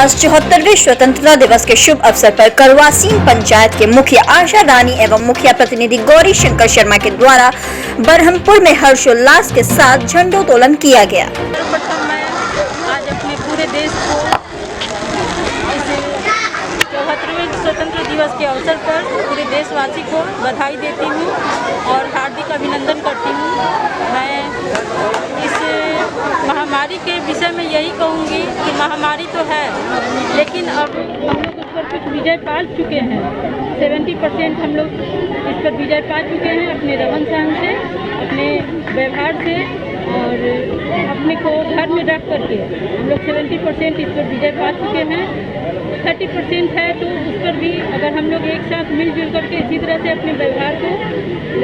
आज 74वें स्वतंत्रता दिवस के शुभ अवसर पर करवासीन पंचायत के मुखिया आशा रानी एवं मुखिया प्रतिनिधि गौरी शंकर शर्मा के द्वारा बरहमपुर में हर्षोल्लास के साथ झंडोत्तोलन किया गया। सर्वप्रथम मैं आज अपने पूरे देश को इस 74वें स्वतंत्र दिवस के अवसर पर पूरे देशवासी को बधाई देती हूँ और हार्दिक अभिनंदन करती हूँ। मैं इस महामारी के विषय में यही कहूँगी कि महामारी तो है, लेकिन अब हम लोग उस पर कुछ विजय पा चुके हैं। 70% हम लोग इस पर विजय पा चुके हैं अपने रहन सहन से, अपने व्यवहार से और अपने को घर में रख करके हम लोग 70% इस पर विजय पा चुके हैं। 30% है तो उस पर भी अगर हम लोग एक साथ मिलजुल करके इसी तरह से अपने व्यवहार को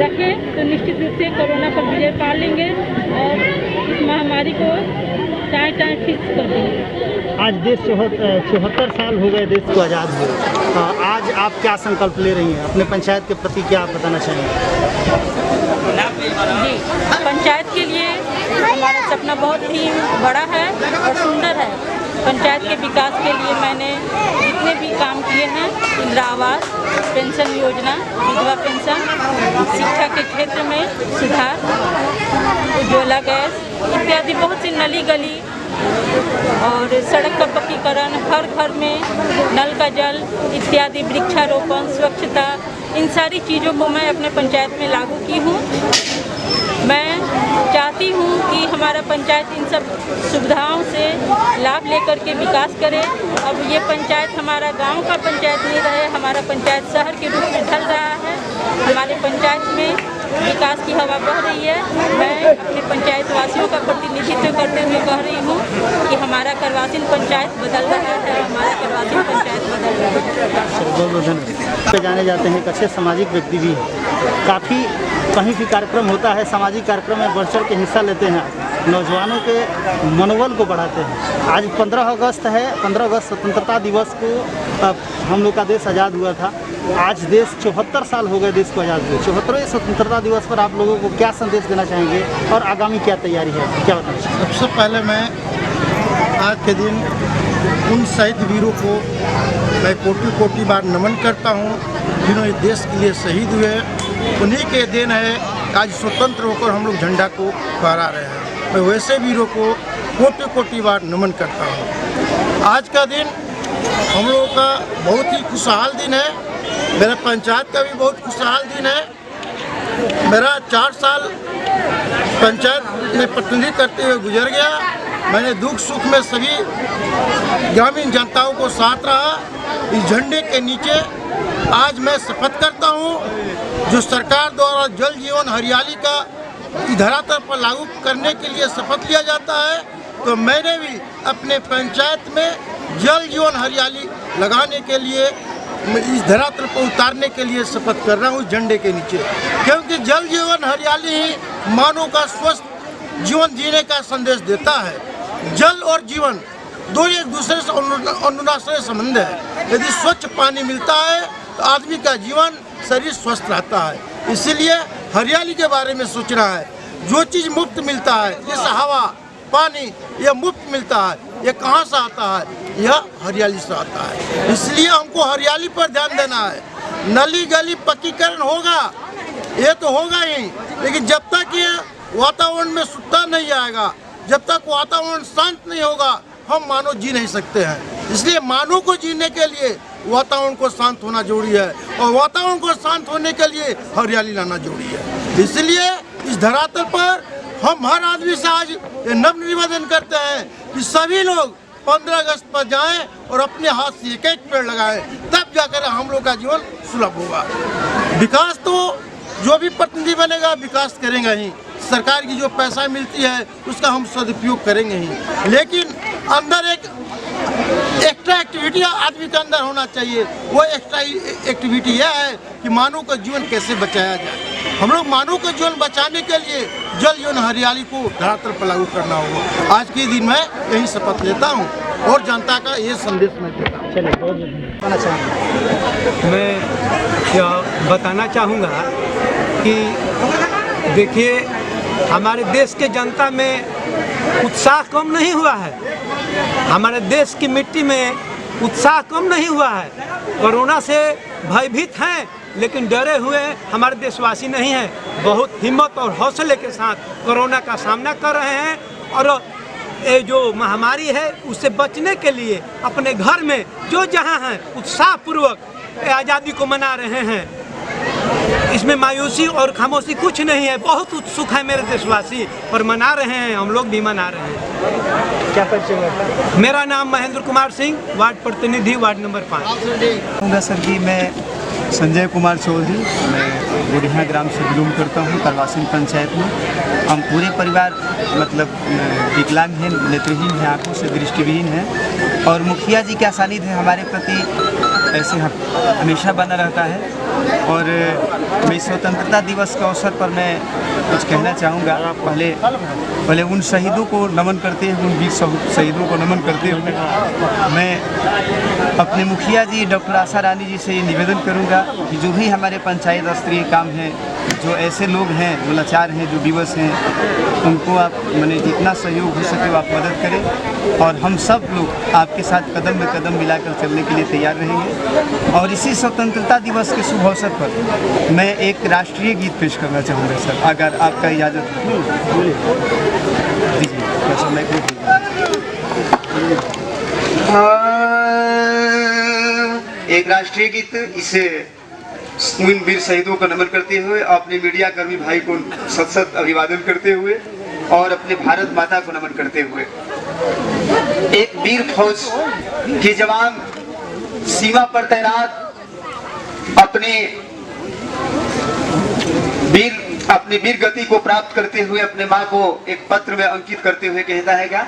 रखें तो निश्चित रूप से कोरोना पर विजय पा लेंगे और इस महामारी को टाइम फिक्स कर देंगे। आज देश 74 साल हो गए देश को आज़ाद हुए। आज आप क्या संकल्प ले रही हैं अपने पंचायत के प्रति, क्या आप बताना चाहेंगे? जी, पंचायत के लिए हमारा सपना बहुत ही बड़ा है और सुंदर है। पंचायत के विकास के लिए मैंने जितने भी काम किए हैं, इंदिरा आवास, पेंशन योजना, विधवा पेंशन, शिक्षा के क्षेत्र में सुधार, उज्ज्वला गैस इत्यादि बहुत सी नली गली और सड़क का पक्कीकरण, हर घर में नल का जल इत्यादि, वृक्षारोपण, स्वच्छता, इन सारी चीज़ों को मैं अपने पंचायत में लागू की हूँ। मैं चाहती हूँ कि हमारा पंचायत इन सब सुविधाओं से लाभ लेकर के विकास करे। अब ये पंचायत हमारा गांव का पंचायत नहीं रहे, हमारा पंचायत शहर के रूप में ढल रहा है। हमारे पंचायत में विकास की हवा बह रही है। मैं अपने पंचायत वासियों का प्रतिनिधित्व करते हुए कह रही हूँ कि हमारा करवासीन पंचायत बदल रहा है, हमारा करवासीन पंचायत बदल रहा है। जाने जाते हैं एक अच्छे सामाजिक व्यक्ति भी हैं। काफ़ी कहीं भी कार्यक्रम होता है, सामाजिक कार्यक्रम में बढ़ चढ़ के हिस्सा लेते हैं, नौजवानों के मनोबल को बढ़ाते हैं। आज 15 अगस्त है, 15 अगस्त स्वतंत्रता दिवस को हम लोग का देश आज़ाद हुआ था। आज देश 74 साल हो गए देश को आज़ाद हुए। 74वें स्वतंत्रता दिवस पर आप लोगों को क्या संदेश देना चाहेंगे और आगामी क्या तैयारी है, क्या बताना चाहेंगे? सबसे पहले मैं आज के दिन उन शहीद वीरों को मैं कोटि कोटि बार नमन करता हूँ जिन्होंने देश के लिए शहीद हुए। उन्हीं के देन है आज स्वतंत्र होकर हम लोग झंडा को फहरा रहे हैं। मैं वैसे वीरों को कोटि कोटि बार नमन करता हूँ। आज का दिन हम लोगों का बहुत ही खुशहाल दिन है। मेरा पंचायत का भी बहुत खुशहाल दिन है। मेरा 4 साल पंचायत में प्रतिनिधित्व करते हुए गुजर गया। मैंने दुख सुख में सभी ग्रामीण जनताओं को साथ रहा। इस झंडे के नीचे आज मैं शपथ करता हूँ, जो सरकार द्वारा जल जीवन हरियाली का धरातल पर लागू करने के लिए शपथ लिया जाता है, तो मैंने भी अपने पंचायत में जल जीवन हरियाली लगाने के लिए, इस धरातल पर उतारने के लिए शपथ कर रहा हूँ झंडे के नीचे। क्योंकि जल जीवन हरियाली ही मानव का स्वस्थ जीवन जीने का संदेश देता है। जल और जीवन दो एक दूसरे से अनुनाश्रय संबंध है। यदि स्वच्छ पानी मिलता है तो आदमी का जीवन शरीर स्वस्थ रहता है। इसीलिए हरियाली के बारे में सोचना है। जो चीज़ मुफ्त मिलता है, जैसे हवा, पानी, यह मुफ्त मिलता है, ये कहाँ से आता है? यह हरियाली से आता है। इसलिए हमको हरियाली पर ध्यान देना है। नली गली पक्कीकरण होगा, ये तो होगा ही, लेकिन जब तक ये वातावरण में शुद्धता नहीं आएगा, जब तक वातावरण शांत नहीं होगा, हम मानव जी नहीं सकते हैं। इसलिए मानव को जीने के लिए वातावरण को शांत होना जरूरी है और वातावरण को शांत होने के लिए हरियाली लाना जरूरी है। इसलिए इस धरातल पर हम हर आदमी से आज नम्र निवेदन करते हैं कि सभी लोग 15 अगस्त पर जाएं और अपने हाथ से एक एक पेड़ लगाएं, तब जाकर हम लोग का जीवन सुलभ होगा। विकास तो जो भी प्रतिनिधि बनेगा विकास करेंगे ही। सरकार की जो पैसा मिलती है उसका हम सदुपयोग करेंगे ही, लेकिन अंदर एक एक्स्ट्रा एक्टिविटी आदमी के अंदर होना चाहिए। वो एक्स्ट्रा एक्टिविटी यह है कि मानव का जीवन कैसे बचाया जाए। हम लोग मानव का जीवन बचाने के लिए जल जीवन हरियाली को धरातल पर लागू करना होगा। आज के दिन मैं यही शपथ लेता हूँ और जनता का ये संदेश मैं देता हूँ। मैं यह बताना चाहूँगा कि देखिए हमारे देश के जनता में उत्साह कम नहीं हुआ है, हमारे देश की मिट्टी में उत्साह कम नहीं हुआ है। कोरोना से भयभीत हैं लेकिन डरे हुए हमारे देशवासी नहीं हैं। बहुत हिम्मत और हौसले के साथ कोरोना का सामना कर रहे हैं और ये जो महामारी है उससे बचने के लिए अपने घर में जो जहाँ हैं उत्साहपूर्वक आज़ादी को मना रहे हैं। इसमें मायूसी और खामोशी कुछ नहीं है, बहुत उत्सुक है मेरे देशवासी और मना रहे हैं, हम लोग भी मना रहे हैं। क्या परिचय हुआ? मेरा नाम महेंद्र कुमार सिंह, वार्ड प्रतिनिधि, वार्ड नंबर 5। सर जी, मैं संजय कुमार चौधरी, मैं बुढ़िया ग्राम से बिलोंग करता हूँ, करवासीन पंचायत में। हम पूरे परिवार मतलब विकलांग हैं, नेत्रहीन हैं, आँखों से दृष्टिविहीन हैं और मुखिया जी का सानिध्य हमारे प्रति ऐसे हमेशा बना रहता है। और मैं स्वतंत्रता दिवस के अवसर पर मैं कुछ कहना चाहूँगा। पहले उन शहीदों को नमन करते हुए, उन वीर शहीदों को नमन करते हुए मैं अपने मुखिया जी डॉक्टर आशा रानी जी से ये निवेदन करूँगा कि जो भी हमारे पंचायत स्तरीय काम है, जो ऐसे लोग हैं जो लाचार हैं, जो विवश हैं, उनको आप मैंने जितना सहयोग हो सके आप मदद करें और हम सब लोग आपके साथ कदम में कदम मिलाकर चलने के लिए तैयार रहेंगे। और इसी स्वतंत्रता दिवस के शुभ अवसर पर मैं एक राष्ट्रीय गीत पेश करना चाहूँगा सर, अगर आपका इजाज़त हो। दीजिए समय को। एक राष्ट्रीय गीत, इसे उन वीर शहीदों को नमन करते हुए, अपने मीडिया कर्मी भाई को सत सत अभिवादन करते हुए और अपने भारत माता को नमन करते हुए, एक वीर फौज के जवान सीमा पर तैनात अपनी वीर गति को प्राप्त करते हुए अपने माँ को एक पत्र में अंकित करते हुए कहता है क्या,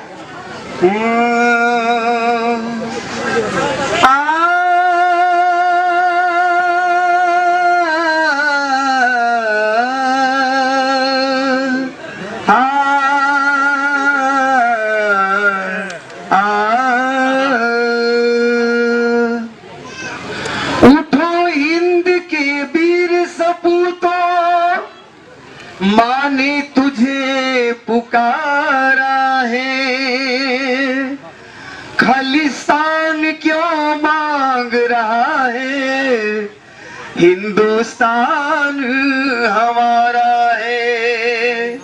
माँ ने तुझे पुकारा है, खालिस्तान क्यों मांग रहा है, हिंदुस्तान हमारा है।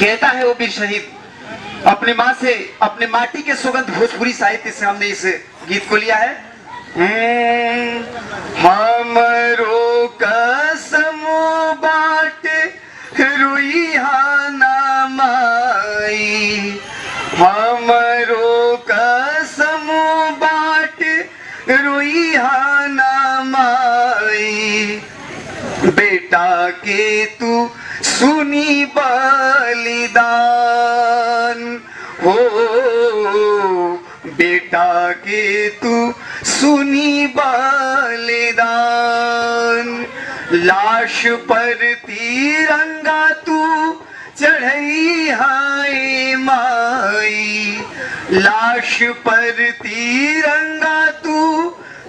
कहता है वो वीर शहीद अपने माँ से, अपने माटी के सुगंध भोजपुरी साहित्य से हमने इस गीत को लिया है। हमरो कसम बाट रुइहा ना माई, हमरो कसम बाट रुइहा ना माई, बेटा के तू सुनी बलिदान हो, बेटा के तू सुनी बलिदान, लाश पर तिरंगा तू चढ़ई हाय माई, लाश पर तिरंगा तू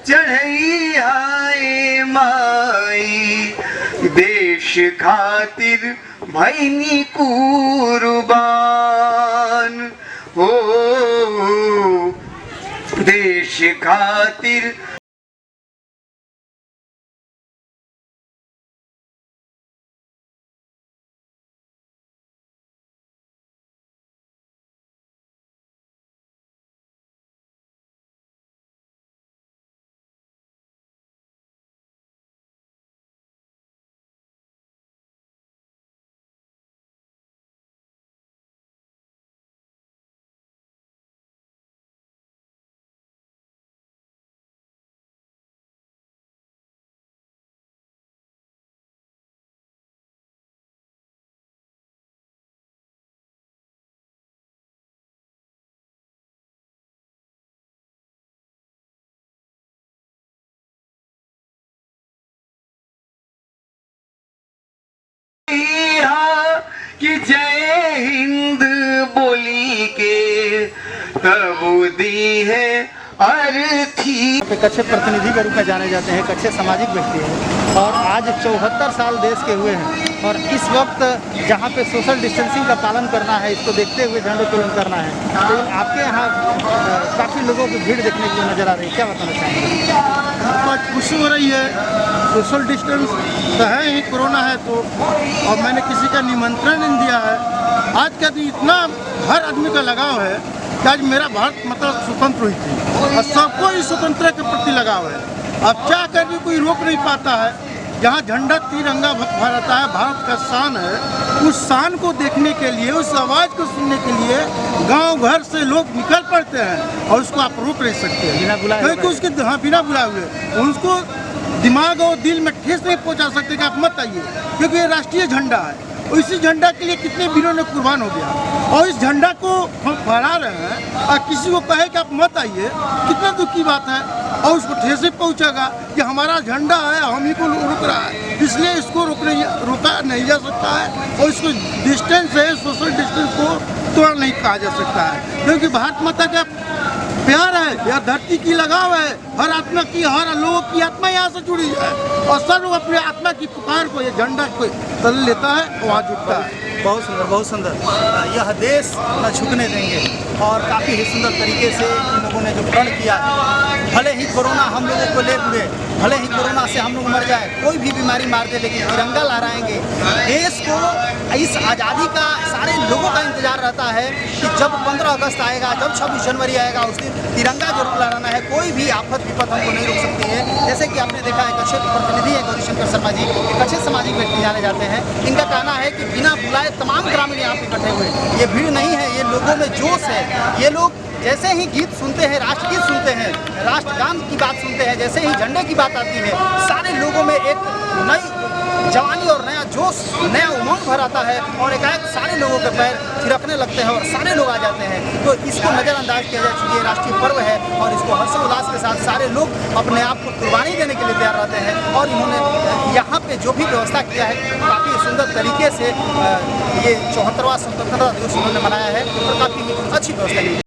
चढ़ई हाय माई, देश खातिर भैनी कुर्बान हो, देश खातिर कि जय हिंद बोली के तब दी है अर्थी। कच्चे प्रतिनिधि के रूप में जाने जाते हैं, कच्चे सामाजिक व्यक्ति हैं और आज 74 साल देश के हुए हैं और इस वक्त जहाँ पे सोशल डिस्टेंसिंग का पालन करना है, इसको देखते हुए झंडोत्तोलन करना है, तो आपके यहाँ काफ़ी लोगों की भीड़ देखने को नज़र आ रही है, क्या बताना चाहेंगे? आज खुशी हो रही है, सोशल डिस्टेंस तो है ही, कोरोना है तो, और मैंने किसी का निमंत्रण नहीं दिया है। आज का दिन इतना हर आदमी का लगाव है कि आज मेरा भारत मतलब स्वतंत्र हुई थी और सबको इस स्वतंत्रता के प्रति लगाव है। अब क्या करके कोई रोक नहीं पाता है। जहाँ झंडा तिरंगा फहराता है, भारत का शान है, उस शान को देखने के लिए, उस आवाज़ को सुनने के लिए गांव घर से लोग निकल पड़ते हैं और उसको आप रोक नहीं सकते बिना बुलाए, क्योंकि उसके बिना बुलाए हुए उनको दिमाग और दिल में ठेस नहीं पहुंचा सकते कि आप मत आइए, क्योंकि ये राष्ट्रीय झंडा है। और इसी झंडा के लिए कितने वीरों ने कुर्बान हो गया और इस झंडा को हम फहरा रहे हैं और किसी को कहे कि आप मत आइए, कितना दुख की बात है। और उसको ठेस ही पहुंचेगा कि हमारा झंडा है, हम ही को रोक रहा है, इसलिए इसको रोका नहीं जा सकता है। और इसको डिस्टेंस है, सोशल डिस्टेंस को तोड़ा नहीं कहा जा सकता है, क्योंकि भारत माता का प्यार है, यह धरती की लगाव है, हर आत्मा की, हर लोगों की आत्मा यहाँ से जुड़ी है और सब लोग अपने आत्मा की पुकार को, ये झंडा को तले लेता है, वहाँ जुटता है। बहुत सुंदर, बहुत सुंदर। यह देश न झुकने देंगे और काफ़ी ही सुंदर तरीके से इन लोगों ने जो प्रण किया है, भले ही कोरोना हम लोगों को ले पूरे, भले ही कोरोना से हम लोग मर जाए, कोई भी बीमारी मार दे, लेकिन तिरंगा लहराएंगे। देश को इस आज़ादी का सारे लोगों का इंतजार रहता है कि जब 15 अगस्त आएगा, जब 26 जनवरी आएगा, उस दिन तिरंगा जरूर लहराना है। कोई भी आफत विपत हमको नहीं रोक सकती है। जैसे कि आपने देखा है, कच्छ के प्रतिनिधि है गौरीशंकर शर्मा जी, कच्छ सामाजिक व्यक्ति जाने जाते हैं। इनका कहना है कि बिना बुलाए तमाम ग्रामीण यहाँ पे इकट्ठे हुए, ये भीड़ नहीं है, ये लोगों में जोश है। ये लोग जैसे ही गीत सुनते हैं, राष्ट्रगीत सुनते हैं, राष्ट्रगान की बात सुनते हैं, जैसे ही झंडे की बात आती है, सारे लोगों में एक नई जवानी और नया जोश, नया उमंग भर आता है और एकाएक सारे लोगों के पैर थिरकने लगते हैं और सारे लोग आ जाते हैं। तो इसको नज़रअंदाज किया जा चुकी है, राष्ट्रीय पर्व है और इसको हर्षोल्लास के साथ सारे लोग अपने आप को कुर्बानी देने के लिए तैयार रहते हैं। और इन्होंने यहाँ पे जो भी व्यवस्था किया है, काफ़ी सुंदर तरीके से ये 74वां स्वतंत्रता दिवस उन्होंने मनाया है और काफ़ी अच्छी व्यवस्था की है।